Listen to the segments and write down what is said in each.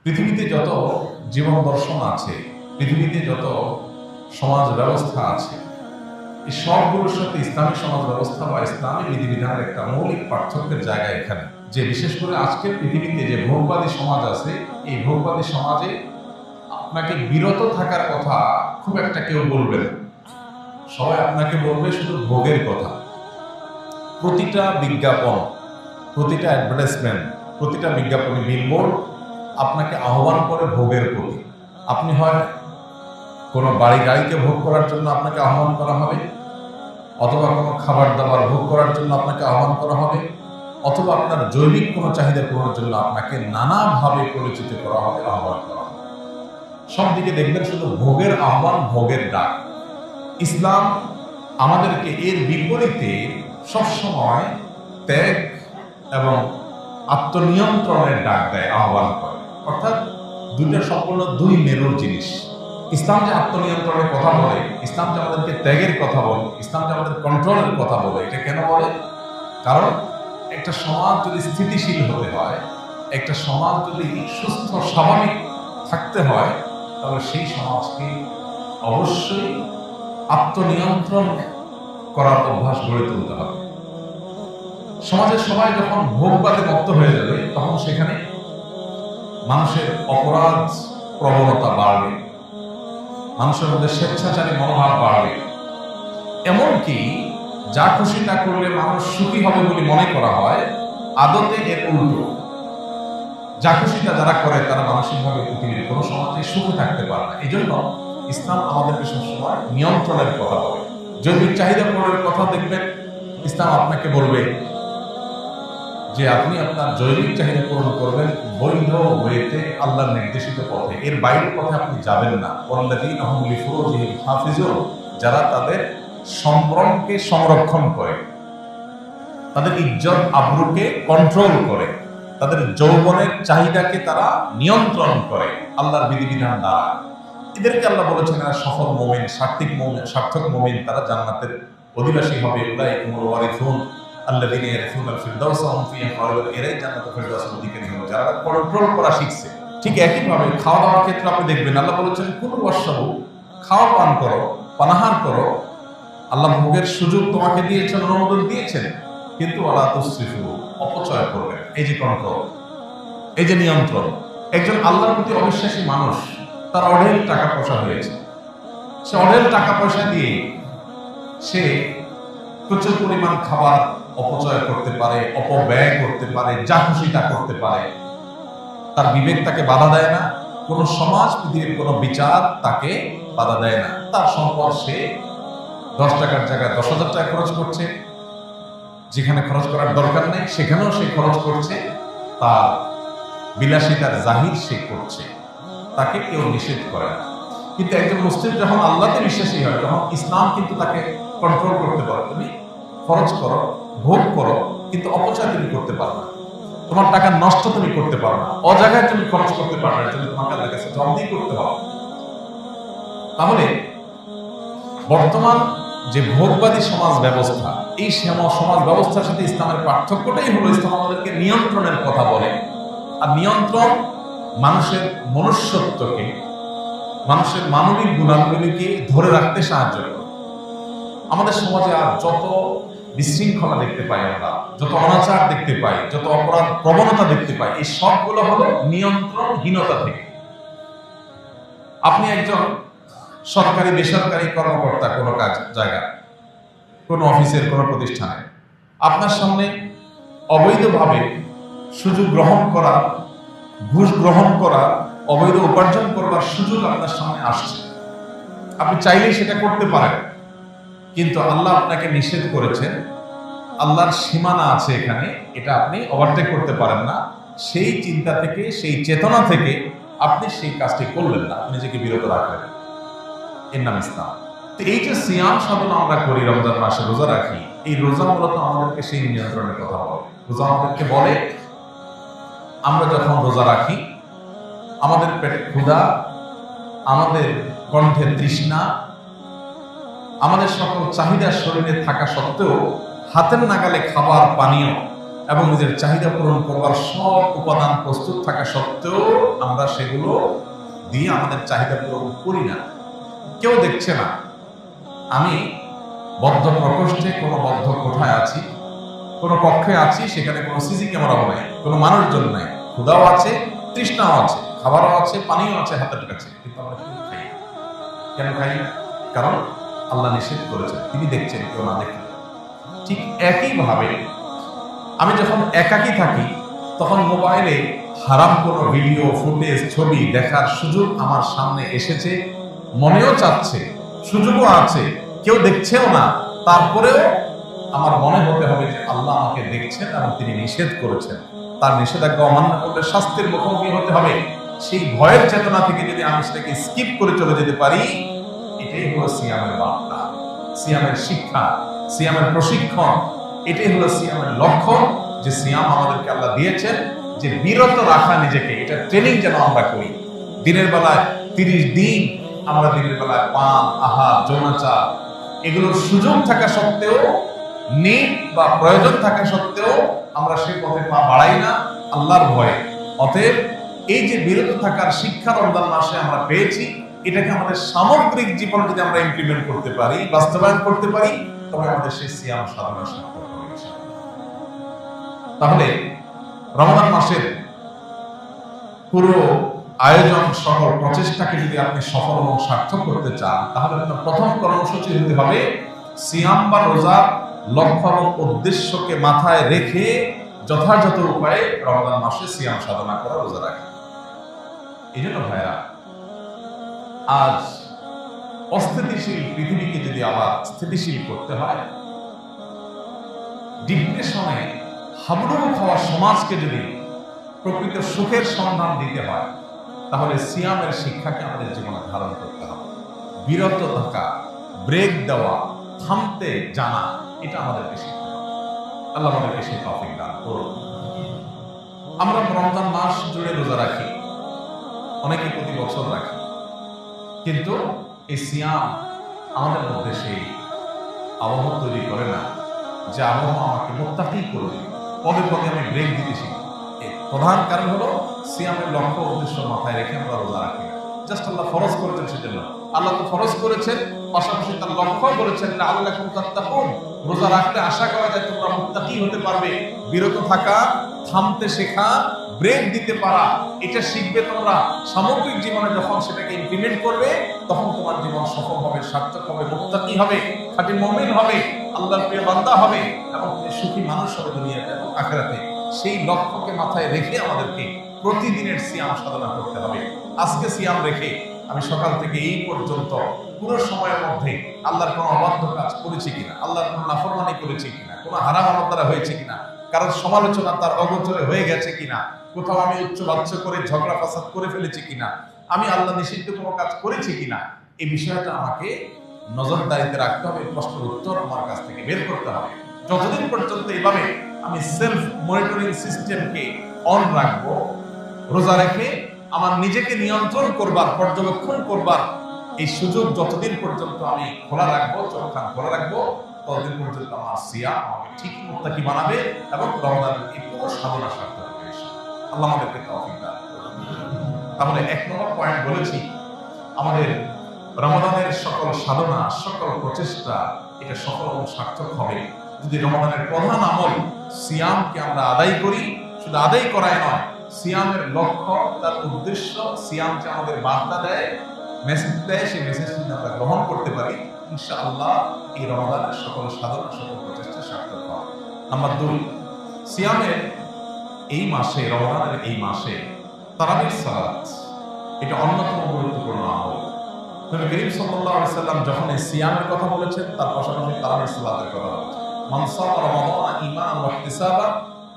পৃথিবীতে যত জীবন দর্শন আছে, পৃথিবীতে যত সমাজ ব্যবস্থা আছে, এই সবগুলোর সাথে ইসলামী সমাজ ব্যবস্থা বা ইসলামী বিধিবিধানের একটা মৌলিক পার্থক্যের জায়গা এখানে, যে বিশেষ করে আজকের পৃথিবীতে যে ভোগবাদী সমাজ আছে, এই ভোগবাদী সমাজে আপনাকে বিরত থাকার কথা খুব একটা কেউ বলবে না। সবাই আপনাকে বলবে শুধু ভোগের কথা। প্রতিটা বিজ্ঞাপন, প্রতিটা অ্যাডভার্টাইজমেন্ট, প্রতিটা বিজ্ঞাপনে বিলবোর্ড আপনাকে আহ্বান করে ভোগের প্রতি। আপনি হয় কোনো বাড়ি গাড়িকে ভোগ করার জন্য আপনাকে আহ্বান করা হবে, অথবা কোনো খাবার দাবার ভোগ করার জন্য আপনাকে আহ্বান করা হবে, অথবা আপনার জৈবিক কোনো চাহিদা পূরণের জন্য আপনাকে নানাভাবে পরিচিত করা হবে, আহ্বান করা হবে। সব দিকে দেখবেন শুধু ভোগের আহ্বান, ভোগের ডাক। ইসলাম আমাদেরকে এর বিপরীতে সবসময় ত্যাগ এবং আত্মনিয়ন্ত্রণের ডাক দেয়, আহ্বান করে। অর্থাৎ দুইটা সম্পূর্ণ দুই মেরুর জিনিস। ইসলাম যে আত্মনিয়ন্ত্রণের কথা বলে, ইসলাম যে আমাদেরকে ত্যাগের কথা বলে, ইসলাম যে আমাদের কন্ট্রোলের কথা বলে, এটা কেন বলে? কারণ একটা সমাজ যদি স্থিতিশীল হতে হয়, একটা সমাজ যদি সুস্থ স্বাভাবিক থাকতে হয়, তাহলে সেই সমাজকে অবশ্যই আত্মনিয়ন্ত্রণ করার অভ্যাস গড়ে তুলতে হবে। সমাজের সবাই যখন ভোগবাদে মত্ত হয়ে যাবে, তখন সেখানে মানুষের অপরাধ প্রবণতা বাড়বে, মানুষের মধ্যে স্বেচ্ছাচারী মনোভাব বাড়বে। এমনকি যা খুশি তা করলে মানুষ সুখী হবে বলে মনে করা হয়, আদতে এর উল্টো। যা খুশি তা যারা করে তারা মানসিকভাবে পৃথিবীর কোনো সমাজে সুখে থাকতে পারে না। এই জন্য ইসলাম আমাদেরকে সবসময় নিয়ন্ত্রণের কথা বলে। জৈবিক চাহিদা পূরণের কথা দেখবেন, ইসলাম আপনাকে বলবে যে আপনি আপনার জৈবিক চাহিদা পূরণ করবেন বৈধ ওয়েতে, আল্লাহর নির্দেশিত পথে। এর বাইরের পথে আপনি যাবেন না। ওয়াল্লাযীনা হুম লিফুরুজিহিম হাফিজুন, যারা তাদের সম্ভ্রমকে সংরক্ষণ করে, তাদের ইজ্জত আবরুকে কন্ট্রোল করে, তাদের যৌবনের চাহিদাকে তারা নিয়ন্ত্রণ করে আল্লাহর বিধিবিধান দ্বারা। এদেরকে আল্লাহ বলেছেন এরা সফল মুমিন, সার্থক মুমিন, তারা জান্নাতের অধিবাসী হবে। উলাইকুমুল ওয়ারিসুন আল্লাযীনা ইয়ারিসুনাল ফিরদাউসা হুম ফিহা খালিদুন, এরাই জান্নাতুল ফিরদাউসের অধিকারী হবে যারা কন্ট্রোল করা শিখছে। ঠিক একইভাবে খাওয়া দাওয়ার ক্ষেত্রে আপনি দেখবেন আল্লাহ বলেছেন কুলু ওয়াশরাবু, খাওয়া পান করো, পানাহার করো। আল্লাহ ভোগের সুযোগ তোমাকে দিয়েছেন, অনুমোদন দিয়েছেন, কিন্তু ওয়ালা তুসরিফু, অপচয় করবে। এই যে কন্ট্রোল, এই যে নিয়ন্ত্রণ। একজন আল্লাহর প্রতি অবিশ্বাসী মানুষ, তার অঢেল টাকা পয়সা হয়েছে, সে অঢেল টাকা পয়সা দিয়ে সে প্রচুর পরিমাণ খাবার অপচয় করতে পারে, অপব্যয় করতে পারে, যা খুশি তা করতে পারে। তার বিবেক তাকে বাধা দেয় না, কোন সমাজ, পৃথিবীর কোন বিচার তাকে বাধা দেয় না। তার সম্পদ সে 10 টাকার জায়গায় 10,000 টাকা খরচ করছে, যেখানে খরচ করার দরকার নেই সেখানেও সে খরচ করছে, তার বিলাসিতার জাহির সে করছে, তাকে কেউ নিষেধ করে না। কিন্তু একজন মুসলিম যখন আল্লাহতে বিশ্বাসী হয়, তখন ইসলাম কিন্তু তাকে কন্ট্রোল করতে পারে। তুমি খরচ করো, ভোগ করো, কিন্তু অপচয় তুমি করতে পারো না, তোমার টাকা নষ্ট তুমি করতে পারো না, অজায়গায় তুমি খরচ করতে পারো না, তুমি তোমাকে আল্লাহর কাছে জবাবদিহি করতে হবে। তাহলে বর্তমান যে ভোগবাদী সমাজ ব্যবস্থা, এই সমাজ ব্যবস্থার সাথে ইসলামের পার্থক্যটাই হলো ইসলাম আমাদেরকে নিয়ন্ত্রণের কথা বলে। আর নিয়ন্ত্রণ মানুষের মনুষ্যত্বকে, মানুষের মানবিক গুণাবলীকে ধরে রাখতে সাহায্য করে। আমাদের সমাজে আর যত বিশৃঙ্খলা দেখতে পাই আমরা, যত অনাচার দেখতে পাই, যত অপরাধ প্রবণতা দেখতে পাই, এই সবগুলো হলো নিয়ন্ত্রণহীনতা থেকে। আপনি একজন সরকারি বেসরকারি কর্মকর্তা, কোনো কাজ জায়গা, কোনো অফিসের কোনো প্রতিষ্ঠানে, আপনার সামনে অবৈধভাবে সুযোগ গ্রহণ করা, ঘুষ গ্রহণ করা, অবৈধ উপার্জন করবার সুযোগ আপনার সামনে আসছে। আপনি চাইলেই সেটা করতে পারেন, কিন্তু আল্লাহ আপনাকে নিষেধ করেছেন, আল্লাহর সীমানা আছে এখানে, এটা আপনি ওভারটেক করতে পারেন না। সেই চিন্তা থেকে, সেই চেতনা থেকে আপনি সেই কাজটি করলেন না, আপনি নিজেকে বিরত রাখলেন। এর নাম ইসলাম। এই যে সিয়াম সাধনা আমরা করি, রমজান মাসে রোজা রাখি, এই রোজা মূলত আমাদেরকে সেই নিয়ন্ত্রণের কথা বলে। রোজা আমাদেরকে বলে আমরা যখন রোজা রাখি, আমাদের পেটে ক্ষুধা, আমাদের কণ্ঠে তৃষ্ণা, আমাদের সকল চাহিদা শরীরে থাকা সত্ত্বেও হাতের নাগালে খাবার, পানীয় এবং নিজের চাহিদা পূরণ করবার সব উপাদান প্রস্তুত থাকা সত্ত্বেও আমরা সেগুলো দিয়ে আমাদের চাহিদা পূরণ করি না। কেউ দেখছে না, আমি বদ্ধ প্রকোষ্ঠে কোনো বদ্ধ কোঠায় আছি, কোনো কক্ষে আছি, সেখানে কোনো সিসি ক্যামেরাও নাই, কোনো মানুষজন নাই, ক্ষুধাও আছে, তৃষ্ণাও আছে, খাবারও আছে, পানিও আছে হাতের কাছে, কিন্তু আমরা কেউ খাই না। কেন খাই না? কারণ আল্লাহ নিষেধ করেছেন, তিনি দেখছেন, কেউ না দেখলে। ঠিক একইভাবে আমি যখন একাকী থাকি, তখন মোবাইলে হারাম কোনো ভিডিও, ফুটেজ, ছবি দেখার সুযোগ আমার সামনে এসেছে, মনেও চাচ্ছে, সুযোগও আছে, কেউ দেখছেও না, তারপরেও আমার মনে হতে হবে যে আল্লাহ আমাকে দেখছেন এবং তিনি নিষেধ করেছেন, তার নিষেধাজ্ঞা অমান্য করলে শাস্তির মুখোমুখি হতে হবে। সেই ভয়ের চেতনা থেকে যদি আমি সেটাকে স্কিপ করে চলে যেতে পারি, এটাই হলো সিয়ামের বার্তা, সিয়ামের শিক্ষা, সিয়ামের প্রশিক্ষণ। এটাই হলো সিয়ামের লক্ষ্য, যে সিয়াম আমাদেরকে আল্লাহ দিয়েছেন যে বিরত রাখা নিজেকে, এটা ট্রেনিং যেন আমরা করি। দিনের বেলায় 30 দিন আমরা দিনের বেলায় পান, আহার, যৌনাচার এগুলোর সুযোগ থাকা সত্ত্বেও, নিড বা প্রয়োজন থাকা সত্ত্বেও আমরা সেই পথে পা বাড়াই না আল্লাহর ভয়ে। অতএব এই যে বিরত থাকার শিক্ষা রমজান মাসে আমরা পেয়েছি, এটাকে আমাদের সামগ্রিক জীবনে যদি আমরা ইমপ্লিমেন্ট করতে পারি, বাস্তবায়ন করতে পারি, তবে আমাদের সেই সিয়াম সাধনা সার্থক হবে। তাহলে রমজান মাসের পুরো আয়োজন, সকল প্রচেষ্টাকে যদি আপনি সফল এবং সার্থক করতে চান, তাহলে আপনার প্রথম কর্মসূচি হতে হবে সিয়াম বা রোজার লক্ষ্য এবং উদ্দেশ্যকে মাথায় রেখে যথাযথ উপায়ে রমজান মাসে সিয়াম সাধনা করা, রোজা রাখা। এই জন্য ভাইরা, আজ অস্থিতিশীল পৃথিবীকে যদি আবার স্থিতিশীল করতে হয়, ডিপ্রেশনে হাবুডুবু খাওয়া সমাজকে যদি প্রকৃত সুখের সন্ধান দিতে হয়, তাহলে সিয়ামের শিক্ষাকে আমাদের জীবনে ধারণ করতে হবে। বিরত থাকা, ব্রেক দেওয়া, থামতে জানা, এটা আমাদেরকে শিখতে হবে। আল্লাহ আমাদেরকে সেই তৌফিক দান করুন। আমরা রমজান মাস জুড়ে রোজা রাখি, অনেকে প্রতি বছর রাখি, কিন্তু এই সিয়াম আমাদের মধ্যে সেই আবহাওয়া তৈরি করে না যে আবহাওয়া আমাকে মুত্তাকি করবে, পদে পদে আমি ব্রেক দিতে শিখি। প্রধান কারণ হলো সিয়ামের লক্ষ্য উদ্দেশ্য মাথায় রেখে আমরা রোজা রাখি। জাস্ট আল্লাহ ফরজ করেছেন সেজন্য, আল্লাহ তো ফরজ করেছেন, পাশাপাশি তার লক্ষ্য বলেছেন না আল্লাকুম তাত্তাকুন, রোজা রাখলে আশা করা যায় তোমরা মুত্তাকি হতে পারবে। বিরত থাকা, থামতে শেখা, ব্রেক দিতে পারা, এটা শিখবে তোমরা। সামগ্রিক জীবনে যখন সেটাকে ইমপ্লিমেন্ট করবে, তখন তোমার জীবন সফল হবে, সার্থক হবে, মুত্তাকি হবে, খাঁটি মুমিন হবে, আল্লাহর প্রিয় বান্দা হবে এবং সুখী মানুষ হবে দুনিয়াতে এবং আখিরাতে। সেই লক্ষ্যকে মাথায় রেখে আমাদেরকে প্রতিদিনের সিয়াম সাধনা করতে হবে। আজকে সিয়াম রেখে আমি সকাল থেকে এই পর্যন্ত পুরো সময়ের মধ্যে আল্লাহর কোনো অবাধ্য কাজ করেছি কিনা, আল্লাহর কোনো নাফরমানি করেছি কিনা, কোনো হারাম আমার দ্বারা হয়েছে কিনা, কারোর সমালোচনা তার অগোচরে হয়ে গেছে কিনা, কোথাও আমি উচ্চ বাচ্চ করে ঝগড়া ফাসাদ করে ফেলেছি কিনা, আমি আল্লাহ নিষিদ্ধ কোনো কাজ করেছি কিনা, এই বিষয়টা আমাকে নজরদারিতে রাখতে হবে। প্রশ্নের উত্তর আমার কাছ থেকে বের করতে হবে। যতদিন পর্যন্ত এইভাবে আমি সেলফ মনিটরিং সিস্টেমকে অন রাখবো, রোজা রেখে আমার নিজেকে নিয়ন্ত্রণ করবার, পর্যবেক্ষণ করবার এই সুযোগ যতদিন পর্যন্ত আমি খোলা রাখবো, চোখখান খোলা রাখবো, ততদিন পর্যন্ত আমার সিয়াম আমাকে ঠিক মুত্তাকি বানাবে এবং রমজানের এই পুরো সাধনা সার্থক হবে। আল্লাহ আমাদেরকে তৌফিক দান করুন। তাহলে 1 নম্বর পয়েন্ট বলেছি, আমাদের রমজানের সকল সাধনা, সকল প্রচেষ্টা এটা সফল এবং সার্থক হবে যদি রমজানের প্রধান আমল সিয়ামকে আমরা আদায় করি। শুধু আদায় করাই নয়, সিয়ামের লক্ষ্য, তার উদ্দেশ্য, সিয়াম যে আমাদের বার্তা দেয়, মেসেজ দেয়, সেই মেসেজ যদি আমরা গ্রহণ করতে পারি, ইনশাআল্লাহ এই রমজানের সকল সাধনা, সকল প্রচেষ্টা সার্থক হবে। নাম্বার 2, সিয়ামের এই মাসে, রমজানের এই মাসে তারাবির সালাত এটা অন্যতম গুরুত্বপূর্ণ আমল। নবী করিম সাল্লাল্লাহু আলাইহি সাল্লাম যখন এই সিয়ামের কথা বলেছেন, তার পাশাপাশি তারাবির সালাতের কথা বলেছেন। মান সামা রমাদানা ঈমানান ওয়া ইহতিসাবান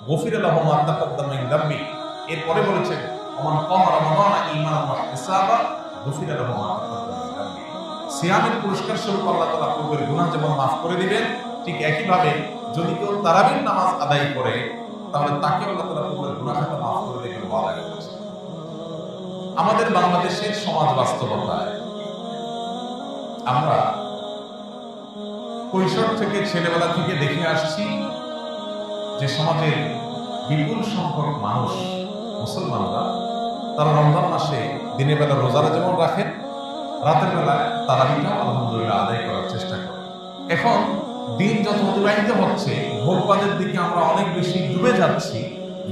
গুফিরা লাহু মা তাকাদ্দামা মিন যামবি। এরপরে বলেছেন ওমান কামা রমাদানা ঈমানান ওয়া ইহতিসাবান গুফিরা লাহু মা তাকাদ্দামা মিন যামবি। সিয়ামের পুরস্কার স্বরূপ আল্লাহ তাআলা পূর্বের গুনাহ যেমন মাফ করে দিবেন, ঠিক একইভাবে যদি কেউ তারাবির নামাজ আদায় করে তাহলে তাকে আল্লাহ তাআলা পূর্বের গুনাহ খাতা মাফ করে দেবেন ওয়াদা করেছেন। আমাদের বাংলাদেশের সমাজ বাস্তবতায় আমরা কৈশোর থেকে ছেলেবেলা থেকে দেখে আসছি যে সমাজের বিপুল সংখ্যক মানুষ মুসলমানরা তারা রমজান মাসে দিনের বেলা রোজারা যেমন রাখেন, রাতের বেলায় তারাবিটাও আলহামদুলিল্লাহ আদায় করার চেষ্টা করে। এখন দিন যত অতিবাহিত হচ্ছে ভোগবাদের দিকে আমরা অনেক বেশি ডুবে যাচ্ছি,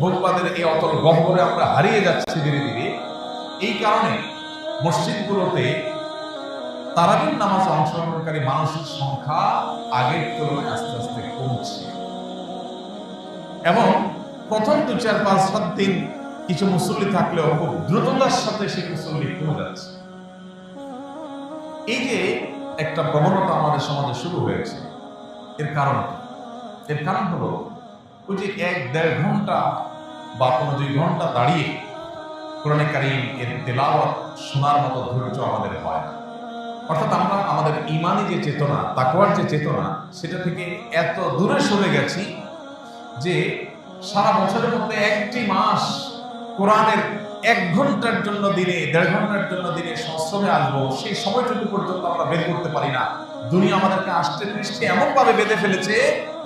ভোগবাদের এই অতল গহ্বরে আমরা হারিয়ে যাচ্ছি ধীরে ধীরে। এই কারণে মসজিদগুলোতে তারাবির নামাজে অংশগ্রহণকারী মানুষের সংখ্যা আগের তুলনায় আস্তে আস্তে কমছে এবং প্রথম 2, 4, 5, 7 দিন কিছু মুসল্লি থাকলেও খুব দ্রুততার সাথে সেই মুসল্লি কমে যাচ্ছে। এই যে একটা প্রবণতা আমাদের সমাজে শুরু হয়েছে, এর কারণ হলো ওই যে 1-1.5 ঘন্টা বা 2 ঘন্টা দাঁড়িয়ে কোরআনে কারীম এর তেলাওয়াত শোনার মতো ধৈর্য আমাদের হয় না। অর্থাৎ আমরা আমাদের ঈমানি যে চেতনা, তাকওয়ার যে চেতনা, সেটা থেকে এত দূরে সরে গেছি যে সারা বছরের মধ্যে একটি মাস কোরআনের 1 ঘন্টার জন্য দিনে, 1.5 ঘন্টার জন্য দিনে সংশ্রমে আসবো, সেই সময়টুকু পর্যন্ত আমরা বের করতে পারি না। দুনিয়া আমাদেরকে আষ্টে পৃষ্ঠে এমন ভাবে বেঁধে ফেলেছে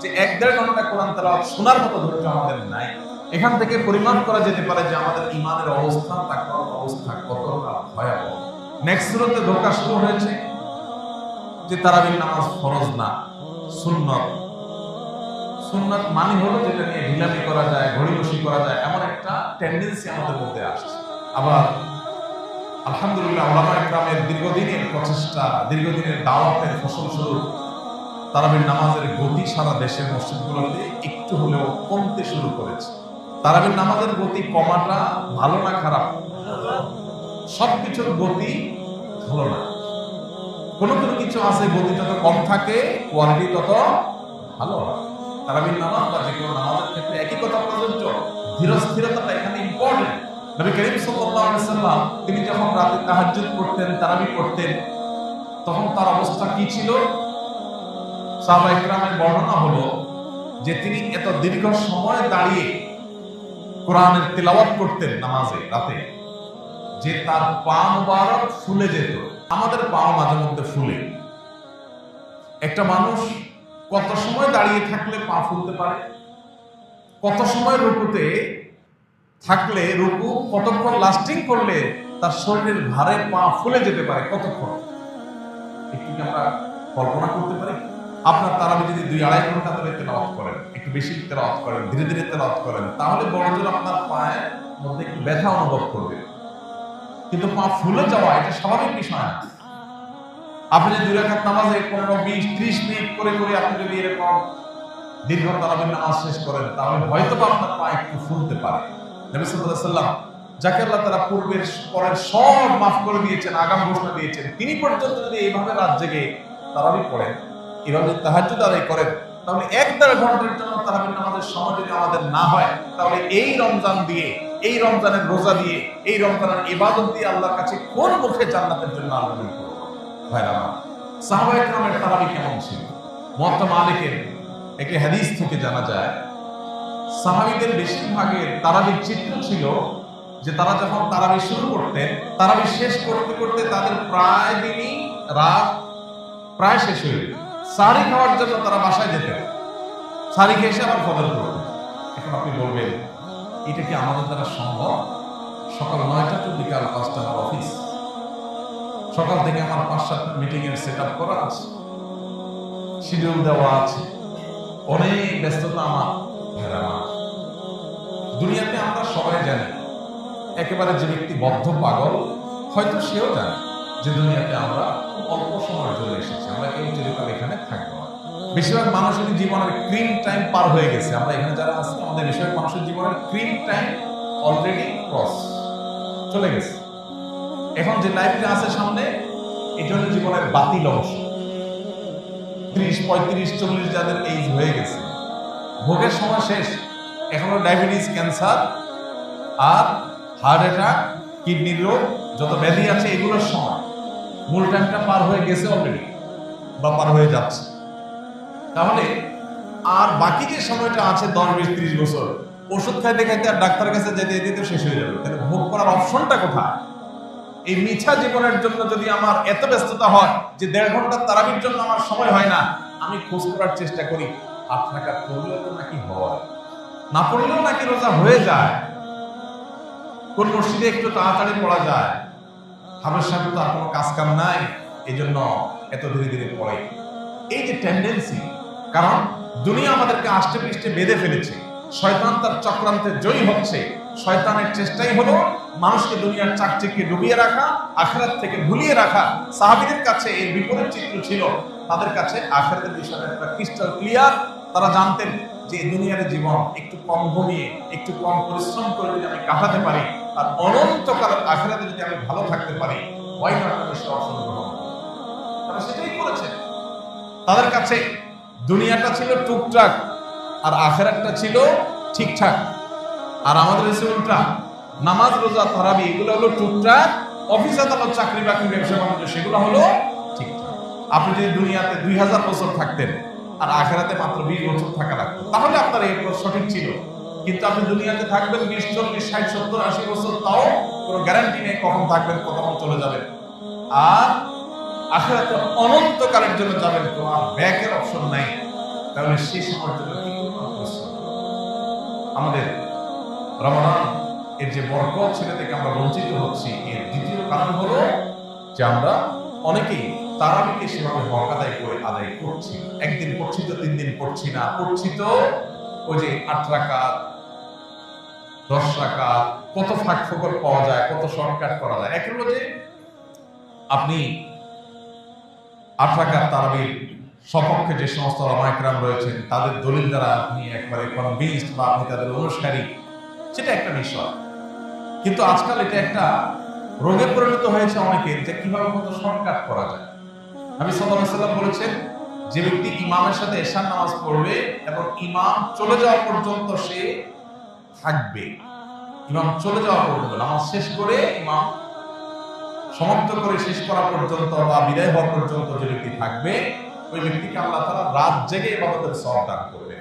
যে 1-1.5 ঘন্টা কোরআন তেলাওয়াত শোনার মতো ধৈর্য আমাদের নাই। এখান থেকে পরিমাপ করা যেতে পারে যে আমাদের ঈমানের অবস্থা, তাকওয়ার অবস্থা কতটা ভয়াবহ। নেক্সট সুরাতে ধোঁকা শুরু হয়েছে যে তারাবির নামাজ ফরজ না, সুন্নত। সুন্নাত মানে হলো যেটা নিয়ে ঢিলামি করা যায়, ঘড়িবসি করা যায়, এমন একটা টেন্ডেন্সি আমাদের মধ্যে আসছে। আবার আলহামদুলিল্লাহ উলামায়ে কেরামের দীর্ঘদিনের প্রচেষ্টা, দীর্ঘদিনের দাওয়াতের ফসলস্বরূপ তারাবির নামাজের গতি সারা দেশের মসজিদগুলোতে একটু হলেও কমতে শুরু করেছে। তারাবির নামাজের গতি কমাটা ভালো না খারাপ? সবকিছুর গতি ভালো না। কোনো কিছু আছে গতি যত কম থাকে কোয়ালিটি তত ভালো হয়। তারাবির নামাজ বা যে কোনো নামাজের ক্ষেত্রে একই কথা প্রযোজ্য, ধীরস্থিরতাটা এখানে ইম্পর্টেন্ট। নবী করিম সাল্লাল্লাহু আলাইহি সাল্লাম তিনি যখন রাতে তাহাজ্জুদ পড়তেন, তারাবি পড়তেন, তখন তার অবস্থা কি ছিল? সাহাবায়ে কেরামের বর্ণনা হলো যে তিনি এত দীর্ঘ সময় দাঁড়িয়ে কোরআনের তিলাওয়াত করতেন নামাজে রাতে, যে তার পা মুবারক ফুলে যেত। আমাদের পা মাঝে মধ্যে ফুলে। একটা মানুষ কত সময় দাঁড়িয়ে থাকলে পা ফুলতে পারে? কত সময় রুকুতে থাকলে, রুকু কতক্ষণ লাস্টিং করলে তার শরীরের ভারে পা ফুলে যেতে পারে? কতক্ষণ? একটু কি আমরা কল্পনা করতে পারি? আপনার তারাবি যদি 2-2.5 ঘন্টা ধরে তেলাওয়াত করেন, একটু বেশি তেলাওয়াত করেন, ধীরে ধীরে তেলাওয়াত করেন, তাহলে বড়জোর আপনার পায়ের মধ্যে একটু ব্যথা অনুভব করবে। কিন্তু পা ফুলে যাওয়া এটা স্বাভাবিক বিষয় না। আপনি যদি 2 রাকাত নামাজে 15, 20, 30 মিনিট করে আপনি যদি এরকম দীর্ঘ তারাবির নামাজ শেষ করেন, তাহলে হয়তো আপনার পা একটু ফুলতে পারে। নবী সাল্লাল্লাহু আলাইহি সাল্লাম, যাকে আল্লাহ তাআলা পূর্বের পরের সব মাফ করে দিয়েছেন, আগাম ঘোষণা দিয়েছেন, তিনি পর্যন্ত যদি এইভাবে রাত জেগে তারাবি পড়েন, এইভাবে তাহাজ্জুদ আদায় করেন, তাহলে 1-1.5 ঘন্টার জন্য তারাবির নামাজের সময় যদি আমাদের না হয়, তাহলে এই রমজান দিয়ে, এই রমজানের রোজা দিয়ে, এই রমজানের ইবাদত দিয়ে আল্লাহর কাছে কোন মুখে জান্নাতের জন্য আবেদন করব? ভাইরা আমার, সাহাবায়ে কেরামের তারাবি কেমন ছিল? মুয়াত্তা মালিকের একটি হাদিস থেকে জানা যায়, সাহাবীদের বেশিরভাগের তারাবির চিত্র ছিল যে তারা যখন তারাবি শুরু করতেন, তারাবি শেষ করতে করতে তাদের প্রায় দিনই রাত প্রায় শেষ হয়ে যেত। সাহরি খাওয়ার জন্য তারা বাসায় যেতেন, সাহরি খেয়ে এসে আবার ফজর করতেন। এখন আপনি বলবেন, এটা কি আমাদের দ্বারা সম্ভব? সকাল 9টা টু বিকাল 5টা আমার অফিস, সকাল থেকে আমার 5-7টা মিটিং এর সেট আপ করা আছে, শিডিউল দেওয়া আছে, অনেক ব্যস্ততা আমার। দুনিয়াতে আমরা সবাই জানি, একেবারে যে ব্যক্তি বদ্ধ পাগল হয়তো সেও জানে যে দুনিয়াতে আমরা খুব অল্প সময়ের জন্য এসেছি, আমরা কেউ চিরকাল এখানে থাকবো না। বেশিরভাগ মানুষের জীবনের ক্রিম টাইম পার হয়ে গেছে। আমরা এখানে যারা আছি, আমাদের বেশিরভাগ মানুষের জীবনের ক্রিম টাইম অলরেডি ক্রস চলে গেছে। এখন যে লাইফটা আছে সামনে, এটা হলো জীবনের বাতিল অংশ। 30, 35, 40 যাদের এইজ হয়ে গেছে, ভোগের সময় শেষ। এখনো ডায়াবেটিস, ক্যান্সার আর হার্ট অ্যাটাক, কিডনির রোগ, যত ব্যাধি আছে এগুলোর সময়। মূল টাইমটা পার হয়ে গেছে অলরেডি বা পার হয়ে যাচ্ছে। তাহলে আর বাকি যে সময়টা আছে 10, 20, 30 বছর ওষুধ খাইতে খাইতে আর ডাক্তারের কাছে যেতে যেতে তো শেষ হয়ে যাবে। তাহলে ভোগ করার অপশনটা কোথায়? এই মিছা জীবনের জন্য যদি আমার এত ব্যস্ততা হয় যে 1.5 ঘন্টা তারাবির জন্য আমার সময় হয় না, আমি খোঁজ করার চেষ্টা করি 8 রাকাত পড়লেও তো নাকি হয়, না পড়লেও নাকি রোজা হয়ে যায়, কোন মসজিদে একটু তাড়াতাড়ি পড়া যায়, হাবের সাথে তো আর কোনো কাজ কাম নাই, এই জন্য এত ধীরে ধীরে পড়ে। এই যে টেন্ডেন্সি, কারণ দুনিয়া আমাদেরকে আষ্টে পৃষ্ঠে বেঁধে ফেলেছে, শয়তান তার চক্রান্তে জয়ী হচ্ছে। শয়তানের চেষ্টাই হলো মানুষকে দুনিয়ার চাকচিক্যে ডুবিয়ে রাখা, আখিরাত থেকে ভুলিয়ে রাখা। সাহাবীদের কাছে এই বিপরীত চিত্র ছিল, তাদের কাছে আখিরাতের বিষয়টা একটা ক্রিস্টাল ক্লিয়ার। তারা জানতেন যে দুনিয়ার জীবন একটু কম ঘুমিয়ে একটু কম পরিশ্রম করে যদি আমি কাটাতে পারি আর অনন্তকাল আখিরাতে যদি আমি ভালো থাকতে পারি, ওয়াই নট আমি সে অবসর গ্রহণ করব। তারা সেটাই করেছে। তাদের কাছে দুনিয়াটা ছিল টুকটাক আর আখিরাতটা ছিল ঠিকঠাক। আর আমাদের কাছে উল্টা, নামাজ রোজা তারাবি এগুলো হলো টুকটাক, অফিস আদালত চাকরি বাকরি ব্যবসা বাণিজ্য সেগুলো হলো ঠিকঠাক। আপনি যদি দুনিয়াতে 2000 বছর থাকতেন আর আখিরাতে মাত্র 20 বছর থাকা লাগতো, তাহলে আপনার এই সঠিক ছিল। কিন্তু আপনি দুনিয়াতে থাকবেন 20, 40, 60, 70, 80 বছর, তাও কোনো গ্যারান্টি নেই কখন থাকবেন, কখন চলে যাবেন। আর আখিরাতে অনন্তকালের জন্য যাবেন, তোমার ব্যাকের অপশন নাই। তাহলে সেই সময়ের জন্য কি পরিমাণ পরিশ্রম। আমাদের রমাদান এর যে বরকত সেটা থেকে আমরা বঞ্চিত হচ্ছি, এর দ্বিতীয় কারণ হলো যে আমরা অনেকেই তারাবিকে সেভাবে হক আদায় করছি। একদিন পড়ছি তো 3 দিন পড়ছি না, পড়ছি তো ওই যে 8 রাকাত 10 রাকাত, কত ফাঁক ফোকর পাওয়া যায়, কত শর্টকাট করা যায়। এক হলো যে আপনি 8 রাকাত তারাবির সপক্ষে যে সমস্ত ওলামা ইকরাম রয়েছেন তাদের দলিল দ্বারা আপনি একবারে কনভিন্সড বা আপনি তাদের অনুসারী, সেটা একটা বিষয়। কিন্তু আজকাল এটা একটা রোগে পরিণত হয়েছে অনেকের, যে কিভাবে কত শর্টকাট করা যায়। নবী সাল্লাল্লাহু আলাইহি ওয়াসাল্লাম বলেছেন, যে ব্যক্তি ইমামের সাথে এশার নামাজ পড়বে এবং ইমাম চলে যাওয়া পর্যন্ত সে থাকবে, ইমাম চলে যাওয়া পর্যন্ত নামাজ শেষ করে ইমাম সমাপ্ত করে শেষ করা পর্যন্ত বা বিদায় হওয়া পর্যন্ত যে ব্যক্তি থাকবে, ওই ব্যক্তিকে আল্লাহ তাআলা রাত জেগে ইবাদতের সওয়াব দান করবে।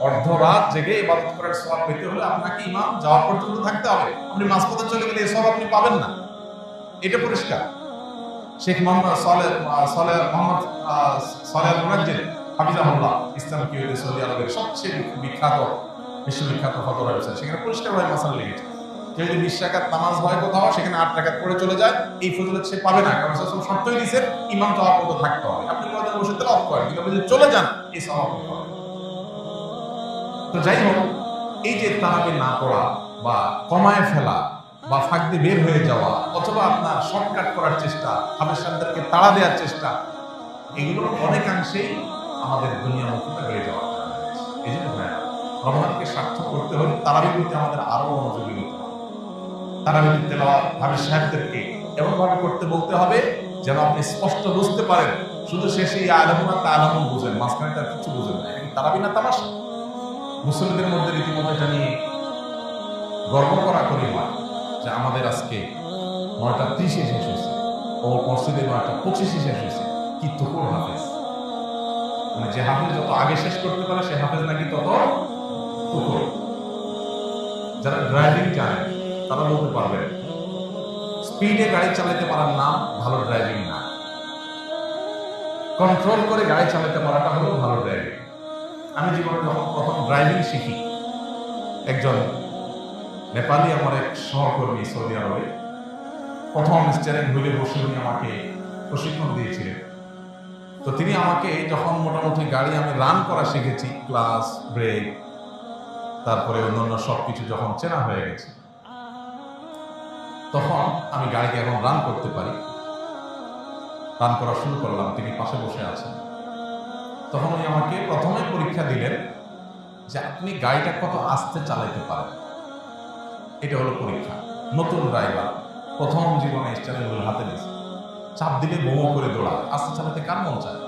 অর্ধ রাত জেগে ইবাদত করার সওয়াব পেতে হলে আপনাকে ইমাম যাওয়া পর্যন্ত থাকতে হবে। আপনি মাঝপথে চলে গেলে এই সওয়াব আপনি পাবেন না, এটা পরিষ্কার। শেখ মোহাম্মদ সালেহ আল মুনাজ্জির হাফিজাহুল্লাহ, ইসলাম কিউতে সৌদি আরবের সবচেয়ে বিখ্যাত বিশ্ববিখ্যাত ফতোয়া রয়েছে, সেখানে পরিষ্কারভাবে মাসালা লিখেছে, কেউ যদি 20 রাকাত নামাজ হয় কোথাও, সেখানে 8 রাকাত পড়ে চলে যায়, এই ফজিলত সে পাবে না, কারণ রাসূল শর্তই দিয়েছেন ইমাম যাওয়া পর্যন্ত থাকতে হবে। আপনি কোথাও বসে তেলাওয়াত করেন, কিন্তু আপনি যদি চলে যান এই সওয়াব পাবেন। তো যাই হোক, এই যে তারাবি না পড়া বা কমায় ফেলা বা ফাঁক দিয়ে বের হয়ে যাওয়া অথবা আপনার শর্টকাট করার চেষ্টা, হাবেশানদেরকে তাড়া দেওয়ার চেষ্টা, এগুলো অনেকাংশেই আমাদের দুনিয়ামুখীটা হয়ে যাওয়া। এই জন্য রমজানকে সার্থক করতে হলে তারাবি করতে আমাদের আরো মনোযোগী হতে হবে। তারাবি তেলাওয়াত হাফেজ সাহেবদেরকে এমন ভাবে করতে বলতে হবে যেন আপনি স্পষ্ট বুঝতে পারেন, শুধু শেষে আলামুন আর তালামুন বুঝেন, মাঝখানে তার কিছু বুঝেন না। কিন্তু তারাবি না তামাশা। মুসলিমদের মধ্যে রীতিমতো এটা নিয়ে গর্ব করা করি হয় যে আমাদের আজকে 9:30 শেষ হয়েছে, ও মসজিদে 9:25 শেষ হয়েছে। কি তুকুর হাফেজ, মানে যে হাফেজ যত আগে শেষ করতে পারে সে হাফেজ নাকি তত তুকুর। যারা ড্রাইভিং জানে তারা বলতে পারবে, স্পিডে গাড়ি চালাতে পারার নাম ভালো ড্রাইভিং না, কন্ট্রোল করে গাড়ি চালাতে পারাটা হলো ভালো ড্রাইভিং। আমি জীবনে যখন প্রথম ড্রাইভিং শিখি, একজন নেপালি আমার এক সহকর্মী সৌদি আরবে প্রথম স্টিয়ারিং হুইলে বসে উনি আমাকে প্রশিক্ষণ দিয়েছিলেন। তো তিনি আমাকে যখন মোটামুটি গাড়ি আমি রান করা শিখেছি, ক্লাস ব্রেক তারপরে অন্যান্য সবকিছু যখন চেনা হয়ে গেছে, তখন আমি গাড়িকে এখন রান করতে পারি, রান করা শুরু করলাম, তিনি পাশে বসে আছেন। তখন উনি আমাকে প্রথমে পরীক্ষা দিলেন যে আপনি গাড়িটা কত আস্তে চালাইতে পারেন, এটা হলো পরীক্ষা। নতুন ড্রাইভার প্রথম জীবনে স্টিয়ারিং হুইল হাতে নিয়েছে, চাপ দিলে বোমো করে দৌড়ায়। আস্তে চালাতে কার মন চায়?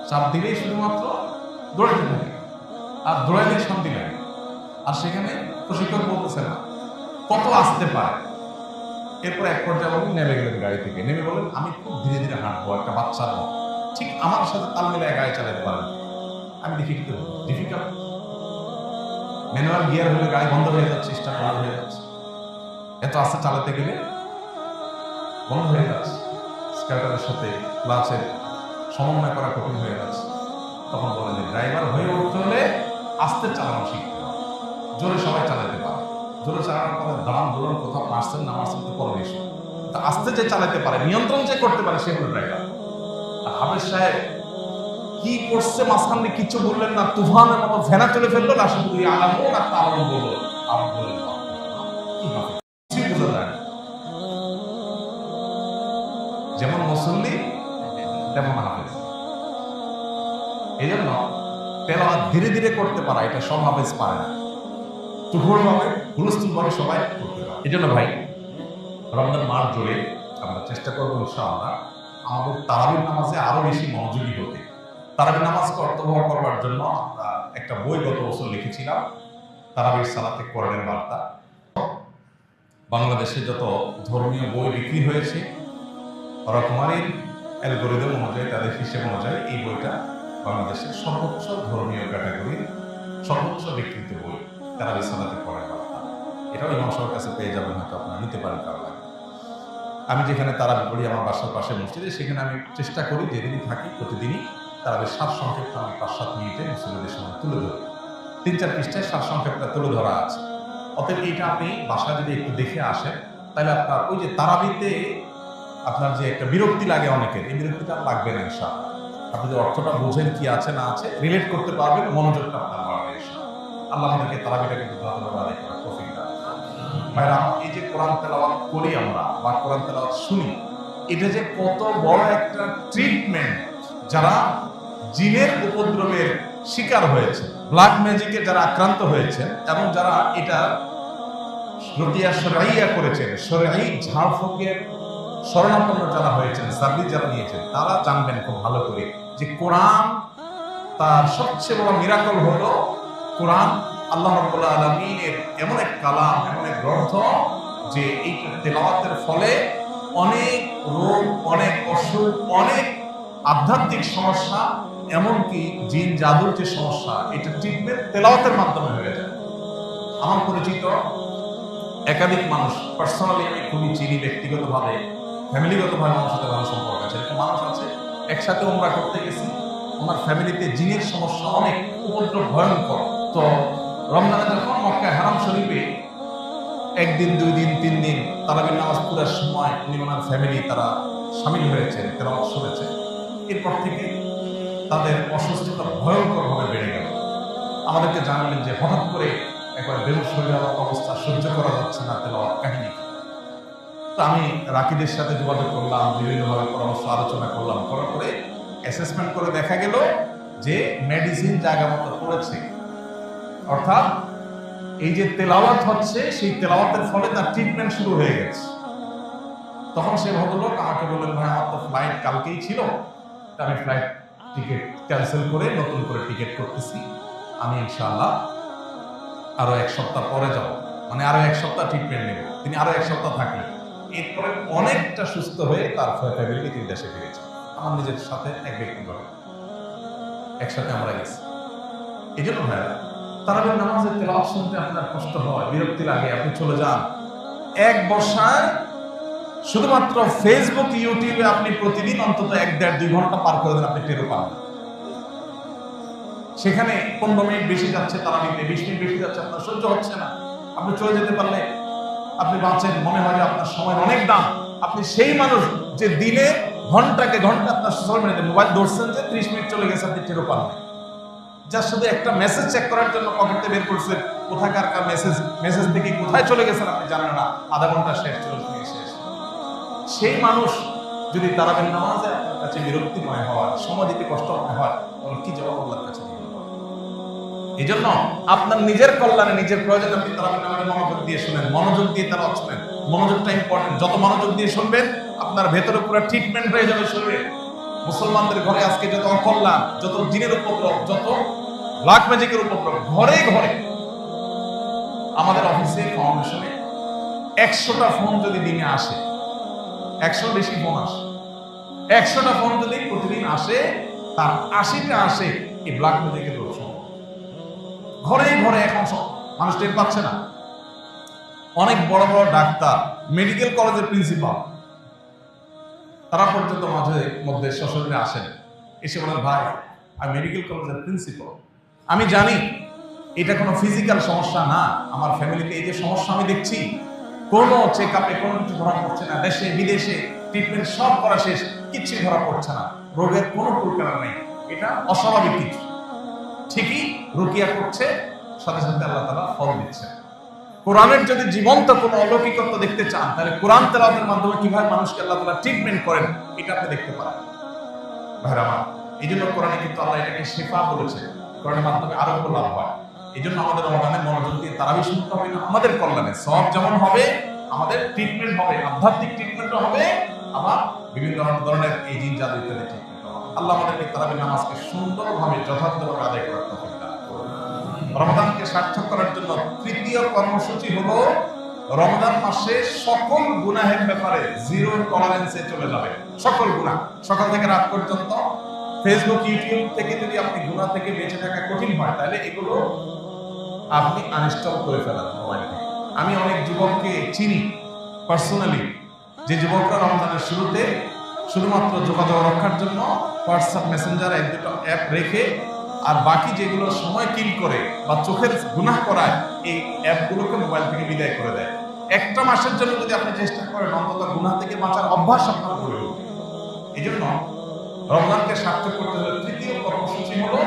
চাপ দিলেই শুধুমাত্র দৌড়াতে থাকে আর দৌড়াইলে শান্তি লাগে। আর সেখানে প্রশিক্ষক বলতেছে না কত আসতে পারে, এরপর এক পর্যায়ে বলেন নেমে গেলেন গাড়ি থেকে, নেমে বলেন আমি খুব ধীরে ধীরে হাঁটবো একটা বাচ্চার মতো, ঠিক আমার সাথে তাল মিলায় গাড়ি চালাতে পারেন। আমি দেখি কি ডিফিকাল্ট, ম্যানুয়াল গিয়ার হলে গাড়ি বন্ধ হয়ে যাচ্ছে, স্টার্ট বন্ধ হয়ে যাচ্ছে, এত আস্তে চালাতে গেলে বন্ধ হয়ে যাচ্ছে, স্কার্টারের সাথে ক্লাচের সমন্বয় করা কঠিন হয়ে যাচ্ছে। তখন বলেন যে ড্রাইভার হয়ে উঠতে হলে আস্তে চালানো শিখতে হবে, জোরে সবাই চালাতে পারে, জোরে চালানোর পরে দাঁড়ান দৌড়ান কোথাও মারছেন না মারছেন তো পরে এসে, আস্তে যে চালাতে পারে, নিয়ন্ত্রণ যে করতে পারে, সে হলো ড্রাইভার। হাফেজ সাহেব কি করছে মাঝখান দিয়ে কিচ্ছু বললেন না, তুফানের মতো ফেনা চলে ফেললো, লাশে বলি আলামো না তালাম বললো, আর বললেন কি হবে কিছুই বোঝা যায় না। যেমন মুসল্লি তেমন হাফেজ। এই জন্য তেলাওয়াত ধীরে ধীরে করতে পারা এটা সব হাফেজ পারে না, তুফুর ভাবে হুলস্থুল ভাবে সবাই করতে পারে। এই জন্য ভাই রমজান মাস জুড়ে আমরা চেষ্টা করবো ইনশাআল্লাহ আমাদের তারাবির নামাজে আরো বেশি মনোযোগী হতে। তারাবির নামাজকে অর্থবহ করবার জন্য আমরা একটা বই গত বছর লিখেছিলাম, তারাবির সালাতে কোরআনের বার্তা। বাংলাদেশে যত ধর্মীয় বই বিক্রি হয়েছে রকমারির অ্যালগোরিদম অনুযায়ী, তাদের হিসেব অনুযায়ী এই বইটা বাংলাদেশের সর্বোচ্চ ধর্মীয় ক্যাটাগরির সর্বোচ্চ বিক্রিত বই, তারাবির সালাতে কোরআনের বার্তা। এটাও ইমাম সাহেবের কাছে পেয়ে যাবেন, হয়তো আপনারা নিতে পারেন কারো লাগে। আমি যেখানে তারাবি পড়ি আমার বাসার পাশে মসজিদে, সেখানে আমি চেষ্টা করি যেদিনই থাকি প্রতিদিনই তারাবির সার সংক্ষেপটা আমি 5-7 মিনিটে মুসলিমদের সামনে তুলে ধরি। 3-4 পৃষ্ঠায় সার সংক্ষেপটা তুলে ধরা আছে। অতএব এইটা আপনি বাসায় যদি একটু দেখে আসেন তাহলে আপনার ওই যে তারাবিতে আপনার যে একটা বিরক্তি লাগে অনেকের, এই বিরক্তিটা লাগবে না ইনশাআল্লাহ। আপনি যে অর্থটা বোঝেন কি আছে না আছে রিলেট করতে পারবেন, মনোযোগটা আপনার বাড়বে ইনশাআল্লাহ। আল্লাহ আমাদেরকে তারাবিটা কিন্তু ভালোভাবে আদায় করার তৌফিক দান করুন। ভাইরা, এই যে কোরআন তেলাওয়াত করি আমরা বা কোরআন তেলাওয়াত শুনি, এটা যে কত বড় একটা ট্রিটমেন্ট যারা জিনের উপদ্রবের শিকার হয়েছে, ব্ল্যাক ম্যাজিকে যারা আক্রান্ত হয়েছে এবং যারা এটা রতিয়া শরঈয়া করেছেন, শরঈ ঝাড়ফুঁকের শরণাপন্ন যারা হয়েছেন, সার্ভিস যারা নিয়েছেন, তারা জানবেন খুব ভালো করে যে কোরআন তার সবচেয়ে বড় মিরাকল হলো কোরআন আল্লাহ রাব্বুল আলামিনের এমন এক কালাম, এমন এক গ্রন্থ যে এই তেলাওয়াতের ফলে অনেক রোগ, অনেক অসুখ, অনেক আধ্যাত্মিক সমস্যা, এমনকি জিন জাদুর যে সমস্যা, এটা ট্রিটমেন্ট তেলাওয়াতের মাধ্যমে হয়ে যায়। আমার পরিচিত একাধিক মানুষ পার্সোনালি আমি খুবই চিনি, ব্যক্তিগতভাবে ফ্যামিলিগতভাবে আমার সাথে ভালো সম্পর্ক আছে। একটা মানুষ আছে একসাথে উমরা করতে গেছি, ওনার ফ্যামিলিতে জিনের সমস্যা অনেক, উপদ্রব ভয়ঙ্কর। তো রমজানে যখন মক্কা হারাম শরীফে 1 দিন 2 দিন 3 দিন তারাবির নামাজ পড়ার সময় উনি ওনার ফ্যামিলি তারা শামিল হয়েছেন, তেলাওয়াত শুনেছে, এরপর থেকে তাদের অসুস্থতা ভয়ঙ্করভাবে বেড়ে গেল। আমাদেরকে জানালেন যে হঠাৎ করে একবার বেহুশ হয়ে যাওয়ার অবস্থা, সহ্য করা যাচ্ছে না তেলাওয়াত কাহিনী। তো আমি রাকিদের সাথে যোগাযোগ করলাম, বিভিন্নভাবে পরামর্শ আলোচনা করলাম, করার পরে অ্যাসেসমেন্ট করে দেখা গেল যে মেডিসিন জায়গা মতো পড়েছে, অর্থাৎ এই যে তেলাওয়াত হচ্ছে সেই তেলাওয়াতের ফলে তার ট্রিটমেন্ট শুরু হয়ে গেছে। তখন সে ভদ্রলোক আমাকে বললেন, ভাই আমার তো ফ্লাইট কালকেই ছিল, তা আমি ফ্লাইট টিকিট ক্যান্সেল করে নতুন করে টিকিট করতেছি, আমি ইনশাআল্লাহ আরো 1 সপ্তাহ পরে যাব, মানে আরো 1 সপ্তাহ ট্রিটমেন্ট নেব। তিনি আরো 1 সপ্তাহ থাকলেন, এরপরে অনেকটা সুস্থ হয়ে তার ফ্যামিলি তিনি দেশে ফিরেছেন। আমার নিজের সাথে এক ব্যক্তি করে একসাথে আমরা গেছি। এই জন্য ভাইয়া, তারাবির নামাজের তেলাওয়াত শুনতে আপনার কষ্ট হয়, বিরক্তি লাগে, আপনি চলে যান। এক বসায় শুধুমাত্র ফেসবুক, ইউটিউবে আপনি প্রতিদিন অন্তত 1-1.5-2 ঘন্টা পার করে দেন, আপনি টেরও পান। সেখানে 15 মিনিট বেশি যাচ্ছে তারাবিতে, 20 মিনিট বেশি যাচ্ছে, আপনার সহ্য হচ্ছে না। আপনি চলে যেতে পারলে আপনি বাঁচেন, মনে হয় আপনার সময়ের অনেক দাম। আপনি সেই মানুষ যে দিনে ঘন্টাকে ঘন্টা আপনার সোশ্যাল মিডিয়াতে মোবাইল ধরছেন, যে 30 মিনিট চলে গেছে আপনি টেরও পান না। যার শুধু একটা মেসেজ চেক করার জন্য পকেটে বের করছেন, কোথাকার মেসেজ থেকে কোথায় চলে গেছেন আপনি জানেন না, আধা ঘন্টা শেষ, 40 মিনিট শেষ। সেই মানুষ যদি তারাবির নামাজে আপনার কাছে বিরক্তিময় হয়, সময় দিতে কষ্টময় হয়, তাহলে কি জবাব আল্লাহর কাছে দিবেন? এই জন্য আপনার নিজের কল্যাণে, নিজের প্রয়োজনে আপনি তারাবির নামাজে মনোযোগ দিয়ে শুনেন, মনোযোগ দিয়ে তারাওয়াত শুনেন। মনোযোগটা ইম্পর্টেন্ট, যত মনোযোগ দিয়ে শুনবেন আপনার ভেতরে পুরো ট্রিটমেন্ট হয়ে যাবে শরীরে। মুসলমানদের ঘরে আজকে যত অকল্যাণ, যত জিনের উপদ্রব, যত ব্ল্যাক ম্যাজিকের উপদ্রব, ঘরে ঘরে। আমাদের অফিসে ফাউন্ডেশনে 100টা ফোন যদি দিনে আসে, 100 বেশি ফোন আসে, 100টা ফোন যদি প্রতিদিন আসে, তার 80টা আসে এই ব্ল্যাক ম্যাজিকের দোষ। ঘরে ঘরে এখন সব মানুষ টের পাচ্ছে না। অনেক বড় বড় ডাক্তার, মেডিকেল কলেজের প্রিন্সিপাল, তারা পর্যন্ত মাঝে মধ্যে সশরীরে আসেন, এসে বলেন ভাই আমি মেডিকেল কলেজের প্রিন্সিপাল, আমি জানি এটা কোনো ফিজিক্যাল সমস্যা না, আমার ফ্যামিলিতে এই যে সমস্যা আমি দেখছি, কোনো চেক আপে কোনো কিছু ধরা পড়ছে না, দেশে বিদেশে ট্রিটমেন্ট সব করা শেষ, কিচ্ছু ধরা পড়ছে না, রোগের কোনো কুলকানা নেই, এটা অস্বাভাবিক কিছু। ঠিকই রুকিয়া করছে, সাথে সাথে আল্লাহ তাআলা ফল দিচ্ছে। কোরআনের যদি জীবন্ত কোনো অলৌকিকত্ব দেখতে চান, তাহলে কোরআন তেলাওয়াতের মাধ্যমে কিভাবে মানুষকে আল্লাহ তাআলা ট্রিটমেন্ট করেন এটা আপনি দেখতে পারেন। ভাইরা আমার, এই জন্য কোরআনে কিন্তু আল্লাহ এটাকে শিফা বলেছে, কোরআনের মাধ্যমে আরোগ্য লাভ হয়। এই জন্য আমাদের রমজানে মনোযোগ দিয়ে তারাবি শুনতে হবে, না আমাদের কল্যাণে সব যেমন হবে, আমাদের ট্রিটমেন্ট হবে, আধ্যাত্মিক ট্রিটমেন্টও হবে, আবার বিভিন্ন ধরনের এই জিন জাদু ইত্যাদি ট্রিটমেন্ট হবে। আল্লাহ আমাদেরকে তারাবি নামাজকে সুন্দরভাবে যথার্থভাবে আদায় করার তৌফিক দান করুন। রমজানকে সার্থক করার জন্য তৃতীয় কর্মসূচি হলো রমজান মাসে সকল গুনাহের ব্যাপারে জিরো টলারেন্সে চলে যাবে। সকল গুনাহ, সকাল থেকে রাত পর্যন্ত ফেসবুক ইউটিউব থেকে যদি আপনি গুনাহ থেকে বেঁচে থাকা কঠিন হয়, তাহলে এগুলো আপনি আনইনস্টল করে ফেলান মোবাইল থেকে। আমি অনেক যুবককে চিনি পার্সোনালি, যে যুবকরা রমজানের শুরুতে শুধুমাত্র যোগাযোগ রক্ষার জন্য হোয়াটসঅ্যাপ মেসেঞ্জার এক দুটো অ্যাপ রেখে আর বাকি যেগুলো সময় কিল করে বা চোখের গুনাহ করায়, এই অ্যাপগুলোকে মোবাইল থেকে বিদায় করে দেয়। একটা মাসের জন্য যদি আপনি চেষ্টা করেন, অন্তত গুনাহ থেকে বাঁচার অভ্যাস আপনার গড়ে উঠবে। এই জন্য রমজানকে সার্থক করতে হলে তৃতীয় কর্মসূচি হলো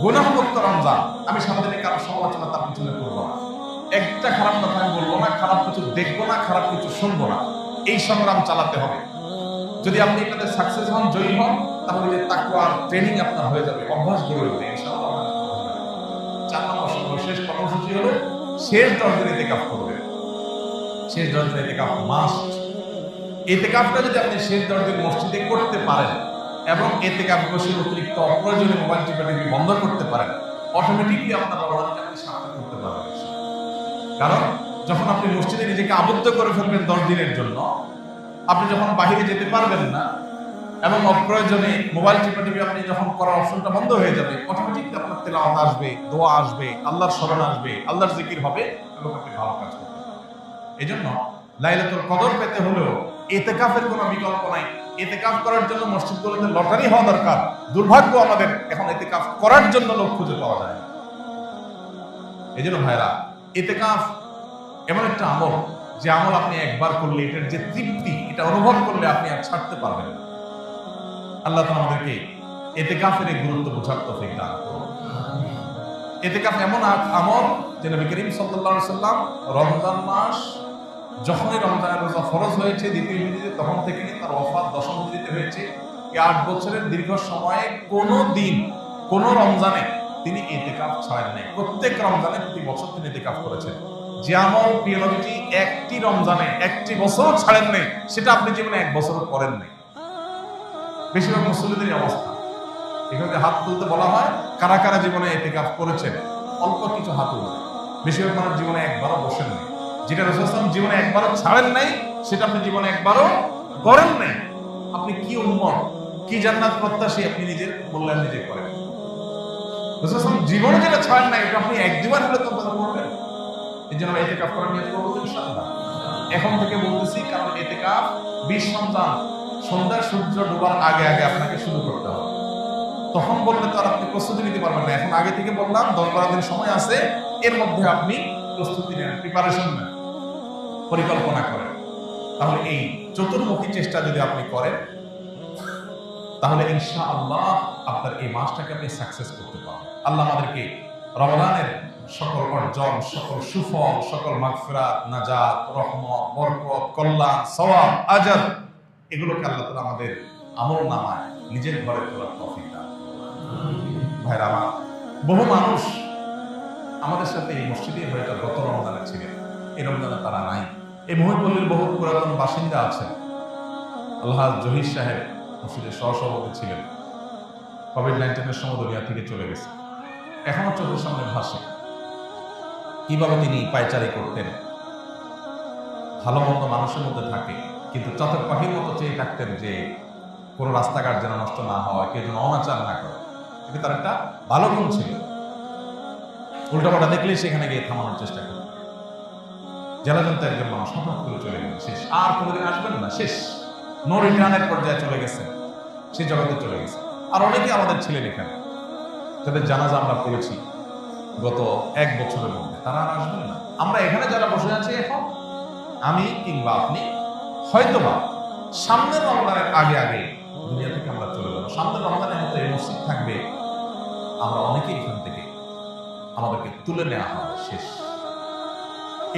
গুনাহমুক্ত রমজান। আমি সারাদিনে কারো সমালোচনা তার পিছনে করবো না, একটা খারাপ কথা আমি বলবো না, খারাপ কিছু দেখবো না, খারাপ কিছু শুনবো না। এই সংগ্রাম চালাতে হবে। যদি আপনি এটাতে সাকসেস হন, জয়ী হন, তাহলে যে তাকওয়ার ট্রেনিং আপনার হয়ে যাবে, অভ্যাস গড়ে উঠবে ইনশাআল্লাহ। 4 নম্বর সর্বশেষ কর্মসূচি হলো শেষ 10 দিন ইতিকাফ করবে। শেষ 10 দিন ইতিকাফ মাস্ট। ইতিকাফটা যদি আপনি শেষ 10 দিন মসজিদে করতে পারেন এবং ইতিকাফ বসে অতিরিক্ত অপ্রয়োজনীয় মোবাইল টিপাটিপি বন্ধ করতে পারেন, অটোমেটিকলি আপনার রমজানকে আপনি সার্থক করতে পারবেন। কারণ যখন আপনি মসজিদে নিজেকে আবদ্ধ করে ফেলবেন 10 দিনের জন্য, আপনি যখন বাহিরে যেতে পারবেন না এবং অপ্রয়োজনে মোবাইল টিপাটিপি আপনি যখন করার অপশনটা বন্ধ হয়ে যাবে, অটোমেটিকলি আপনার তেলাওয়াত আসবে, দোয়া আসবে, আল্লাহর স্মরণ আসবে, আল্লাহর জিকির হবে এবং আপনি ভালো কাজ করতে পারবেন। এজন্য লাইলাতুল কদর পেতে হলেও ইতিকাফের কোনো বিকল্প নাই। ইতিকাফ করার জন্য মসজিদগুলোতে লটারি হওয়া দরকার। দুর্ভাগ্য আমাদের, এখন ইতিকাফ করার জন্য লোক খুঁজে পাওয়া যায় না। এজন্য ভাইরা, ইতিকাফ এমন একটা আমল, যে আমল আপনি একবার করলে এটার যে তৃপ্তি, এটা অনুভব করলে আপনি আর ছাড়তে পারবেন না। আল্লাহ তাআলা আমাদেরকে ইতিকাফের এই গুরুত্ব বোঝার তৌফিক দান করুন। ইতিকাফ এমন আমল যে নবী করিম সাল্লাল্লাহু আলাইহি সাল্লাম রমজান মাস যখনই রমজানের রোজা ফরজ হয়েছে দ্বিতীয় হিজরিতে, তখন থেকে তার ওফাত দশম হিজরিতে হয়েছে। এই 8 বছরের দীর্ঘ সময়ে কোনো দিন, কোনো রমজানে তিনি ইতিকাফ ছাড়েন নাই। প্রত্যেক রমজানে প্রতি বছর তিনি ইতিকাফ করেছেন। যে আমল প্রিয় নবীজি একটি রমজানে একটি বছর ছাড়েন নাই, সেটা আপনি জীবনে 1 বছরও করেন নাই। বেশিরভাগ মুসল্লিদের অবস্থা। এখানে হাত তুলতে বলা হয়, কারা কারা জীবনে ইতিকাফ করেছেন, অল্প কিছু হাত তুলবে। বেশিরভাগ মানুষ জীবনে একবারও বসেন নাই। যেটা রাসূল সাল্লাল্লাহু আলাইহি ওয়াসাল্লাম জীবনে একবারও ছাড়েন নাই, সেটা আপনি জীবনে একবারও করেন নাই। আপনি কি উম্মত, কি জান্নাত প্রত্যাশী, আপনি নিজের মূল্যায়ন নিজে করেন। রাসূল সাল্লাল্লাহু আলাইহি ওয়াসাল্লাম জীবনে যেটা ছাড়েন নাই, এটা আপনি এক জীবন হলে তো করবেন। এই জন্য ইতিকাফ করার নিয়ত করব ইনশাআল্লাহ। এখন থেকে বলতেছি, কারণ ইতিকাফ 20 রমজান সন্ধ্যা সূর্য ডোবার আগে আগে আপনাকে শুরু করতে হবে। তখন বললে তো আর আপনি প্রস্তুতি নিতে পারবেন না। এখন আগে থেকে বললাম 10-12 দিন সময় আছে, এর মধ্যে আপনি প্রস্তুতি নেন, প্রিপারেশন নেন, পরিকল্পনা করেন। তাহলে এই চতুর্মুখী চেষ্টা যদি আপনি করেন, তাহলে ইনশাআল্লাহ আপনার এই মাসটাকে আপনি সাকসেস করতে পারবেন। আল্লাহ আমাদেরকে রমজানের সকল অর্জন, সকল সুফল, সকল মাগফিরাত, নাজাত, রহমত, বরকত, কল্যাণ, সওয়াব, আজর, এগুলোকে আল্লাহ তাআলা আমাদের আমলনামায় নিজের ঘরে তোলার তৌফিক দান করুন। ভাইরা আমার, বহু মানুষ আমাদের সাথে এই মসজিদে হয়তো গত রমজানে ছিলেন, এই রমজানে তারা নাই। এই মহিপল্লীর বহু পুরাতন বাসিন্দা আছেন। আল্লাহ জহির সাহেব মসজিদের সহসভাপতি ছিলেন, কোভিড-19 সময় দুনিয়া থেকে চলে গেছে। এখনো চোখের সামনে ভাসে কিভাবে তিনি পায়চারি করতেন, ভালো মন্দ মানুষের মধ্যে থাকে, কিন্তু চাতক পাখির মতো চেয়ে থাকতেন যে কোনো রাস্তাঘাট যেন নষ্ট না হয়, কেউ যেন অনাচার না করে। কিন্তু তার একটা ভালো গুণ ছিল, উল্টাপাল্টা দেখলেই সেখানে গিয়ে থামানোর চেষ্টা করতেন। জেলাজন্ত একজন মানুষ হঠাৎ করে চলে গেলেন, শেষ, আর কোনোদিন আসবেন না, শেষ, নো রিটার্নের পর্যায়ে চলে গেছেন, সে জগতে চলে গেছে। আর অনেকে আমাদের ছিলেন এখানে, যাদের জানাজা আমরা পড়েছি গত 1 বছরের মধ্যে, তারা আর আসবেন না। আমরা এখানে যারা বসে আছি এখন, আমি কিংবা আপনি, হয়তোবা সামনের রমজানের আগে আগে দুনিয়া থেকে আমরা চলে যাবো। সামনের রমজানের মতো এই মসজিদ থাকবে, আমরা অনেকেই এখান থেকে আমাদেরকে তুলে নেওয়া হবে, শেষ।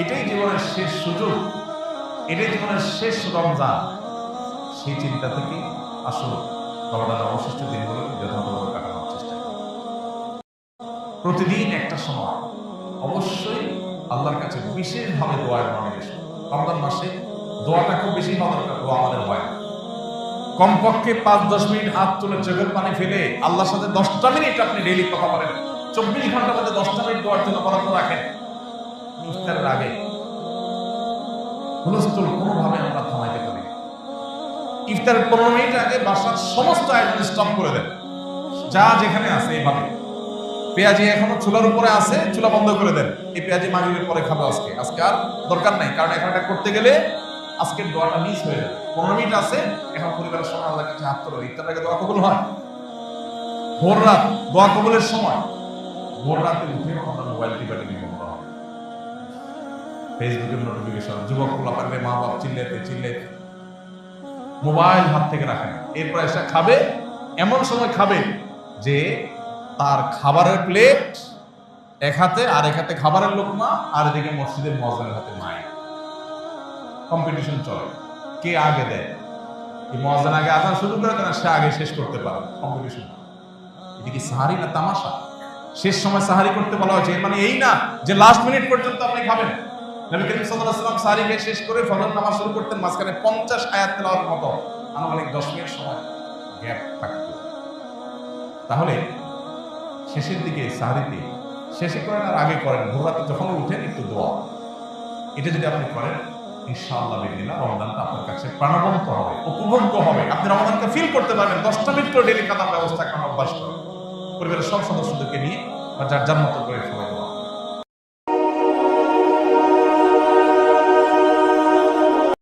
এটাই জীবনের শেষ সুযোগ, এটাই জীবনের শেষ রমজান। সেই চিন্তা থেকে আসলে রমজানের অবশিষ্ট দিনগুলোকে যথাযথভাবে কাটানোর চেষ্টা করি। প্রতিদিন একটা সময় অবশ্যই আল্লাহর কাছে বিশেষভাবে দোয়ার মনোনিবেশ। রমজান মাসে দোয়াটা খুব বেশি হওয়া দরকার, দোয়া আমাদের হয় না। কমপক্ষে 5-10 মিনিট হাত তুলে চোখের পানি ফেলে আল্লাহর সাথে 10টা মিনিট আপনি ডেইলি কথা বলেন। 24 ঘন্টার মধ্যে 10টা মিনিট দোয়ার জন্য বরাদ্দ রাখেন। ইফতারের আগে হুলস্থুল কোনোভাবে আমরা থামাইতে পারি। ইফতারের 15 মিনিট আগে বাসার সমস্ত আয়োজন স্টপ করে দেন, যা যেখানে আছে এইভাবে। পেঁয়াজি এখনো চুলার উপরে আছে, চুলা বন্ধ করে দেন। এই পেঁয়াজি মাগরিবের পরে খাবে আজকে আর দরকার নাই, কারণ এখন এটা করতে গেলে আজকের দোয়াটা মিস হয়ে যাবে। 15 মিনিট আছে, এখন পরিবারের সময় আল্লাহর কাছে হাত তোলো। ইফতারের আগে দোয়া কবুল হয়। ভোর রাত দোয়া কবুলের সময়, ভোর রাতে উঠে আমরা মোবাইল টিপাটিপি বন্ধ হবে, ফেসবুকের নোটিফিকেশন, যুবক পারবে মা বাপ চিল্লাতে মোবাইল হাত থেকে রাখে না। এরপর এসে খাবে, এমন সময় খাবে যে তার খাবারের প্লেট এক হাতে, আর এক হাতে খাবারের লোকমা, আর এদিকে মসজিদের মুয়াজ্জিনের হাতে মাইক। কম্পিটিশন চলে, কে আগে দেয়। এই মুয়াজ্জিন আগে আজান শুরু করে দেন, সে আগে শেষ করতে পারে, কম্পিটিশন। এটা কি সাহারি না তামাশা? শেষ সময় সাহারি করতে বলা হয়েছে, মানে এই না যে লাস্ট মিনিট পর্যন্ত আপনি খাবেন। নবী করিম সাল্লাল্লাহু আলাইহি ওয়াসাল্লাম সাহারি খেয়ে শেষ করে ফজর নামাজ শুরু করতেন, মাঝখানে 50 আয়াত তেলাওয়াতের মতো আনুমানিক 10 মিনিট সময় গ্যাপ থাকতো। তাহলে শেষের দিকে সাহারিতে শেষে করেন আর আগে করেন, ভোর রাতে যখন উঠেন একটু দোয়া, এটা যদি আপনি করেন ইনশাআল্লাহ বিদিনা রমজানটা আপনার কাছে প্রাণবন্ত হবে, উপভোগ্য হবে। আপনি রমজানকে ফিল করতে পারবেন। 10টা মিনিট করে ডেইলি কাটার ব্যবস্থা করার অভ্যাস করেন, পরিবারের সব সদস্যদেরকে নিয়ে বা যার যার মতো করে সবাই